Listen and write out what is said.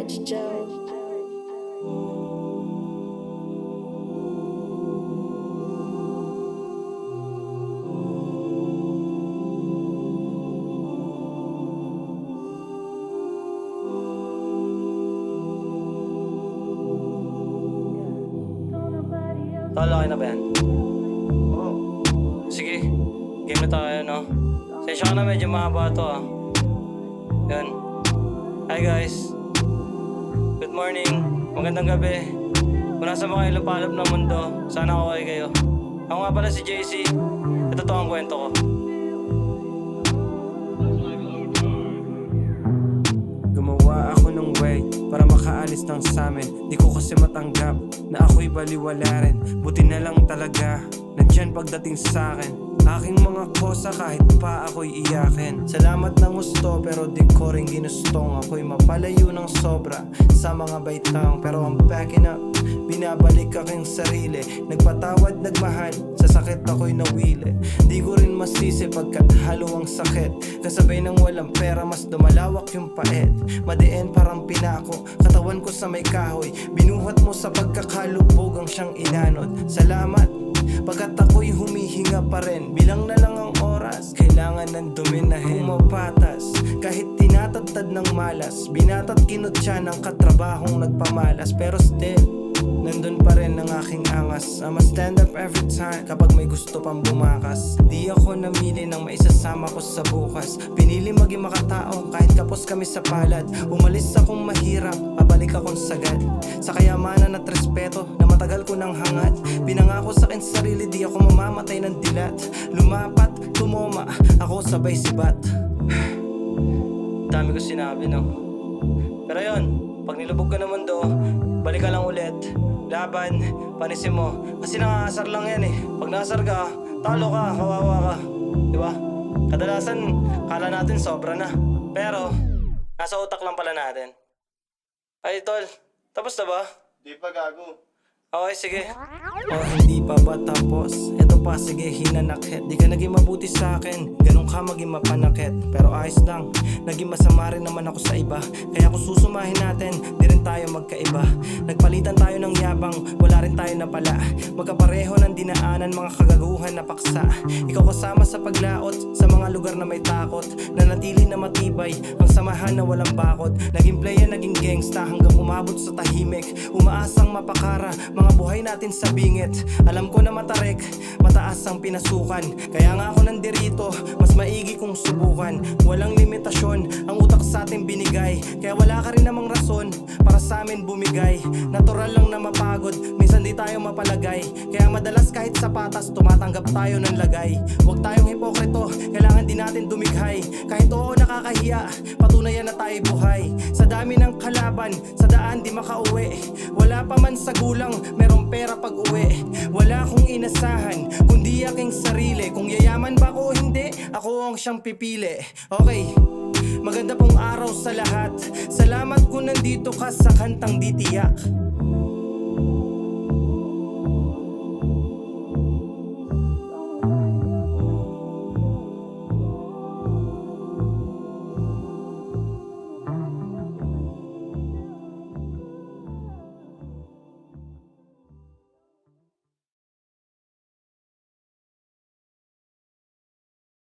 Judge Joe. Tol, okay na ba yan? Oo. Sige, game na tayo, no? Sensya ka na, medyo mahaba to, ah. Yan. Hi, guys. Good morning. Magandang gabi. Kung nasa mga ilapalap ng mundo, sana okay kayo. Ako nga pala si JC. Ito to ang kwento ko. Gumawa ako ng way para makaalis ng samin. Di ko kasi matanggap na ako'y baliwala rin. Buti na lang talaga nandyan pagdating sa'kin aking mga kosa kahit pa ako'y iyakin. Salamat ng gusto pero di ko rin ginustong ako'y mapalayo ng sobra sa mga baitang. Pero I'm backing up, binabalik aking sarili. Nagpatawad, nagmahal, sa sakit ako'y nawili. Di ko rin masisi pagkat halo ang sakit. Kasabay ng walang pera mas dumalawak yung paet. Madiin parang pinako, katawan ko sa may kahoy. Binuhat mo sa pagkakalubog ang siyang inanod. Salamat pagkat ako'y humihinga pa rin. Bilang na lang ang oras, kailangan ng duminahin. Pumapatas, kahit tinatadtad ng malas. Binatat kinutya ng katrabahong nagpamalas. Pero still, nandun pa rin ang aking angas. I'ma stand up every time kapag may gusto pang bumakas. Di ako namili ng maisasama ko sa bukas. Pinili maging makatao kahit kapos kami sa palad. Umalis akong mahirap, pabalik akong sagad. Sa kayamanan at respeto na matagal ko nang hangat. Pinangako sa akin sarili, di ako mamamatay ng dilat. Lumapat, tumoma, ako sabay sibat. Dami ko sinabi, no? Pero yun, pag nilubog ka naman do, balik ka lang ulit. Laban, panisin mo. Kasi nangasar lang yan eh. Pag nasar ka, talo ka, kawawa ka. Diba? Kadalasan, kala natin sobra na. Pero, nasa utak lang pala natin. Ay, tol, tapos na ba? Di pa, gago. Okay, sige. O hindi pa ba tapos? Eto pa, sige, hinanakit. Di ka naging mabuti sa akin, ganun ka maging mapanakit. Pero ayos lang, naging masama rin naman ako sa iba. Kaya kung susumahin natin, di rin tayo magkaiba. Nagpalitan tayo ng yabang, wala rin tayo napala. Magkapareho ng dinaanan, mga kagaguhan na paksa. Ikaw kasama sa paglaot, sa mga lugar na may takot. Nanatili na matibay, ang samahan na walang bakod. Naging player, naging gangsta, hanggang umabot sa tahimik. Umaasang mapakara, mga buhay natin sa bingit. Alam ko na matarik, mataas ang pinasukan. Kaya nga ako nandirito, mas maigi kong subukan. Walang limitasyon, ang utak sa atin binigay. Kaya wala ka rin namang rason para sa amin bumigay. Natural lang na mapagod, minsan di tayo mapalagay. Kaya madalas kahit sa patas, tumatanggap tayo ng lagay. Huwag tayong hipokrito, kailangan din natin dumighay. Kahit oo nakakahiya, patunayan na tayo buhay. Sa dami ng kalaban, sa daan di makauwi. Wala pa man sa gulang, merong pera pag uwi. Wala akong inasahan, kundi aking sarili. Kung yayaman ba ako o hindi, ako ang siyang pipili. Okay, maganda pong araw sa lahat. Salamat kung nandito ka sa kantang di tiyak.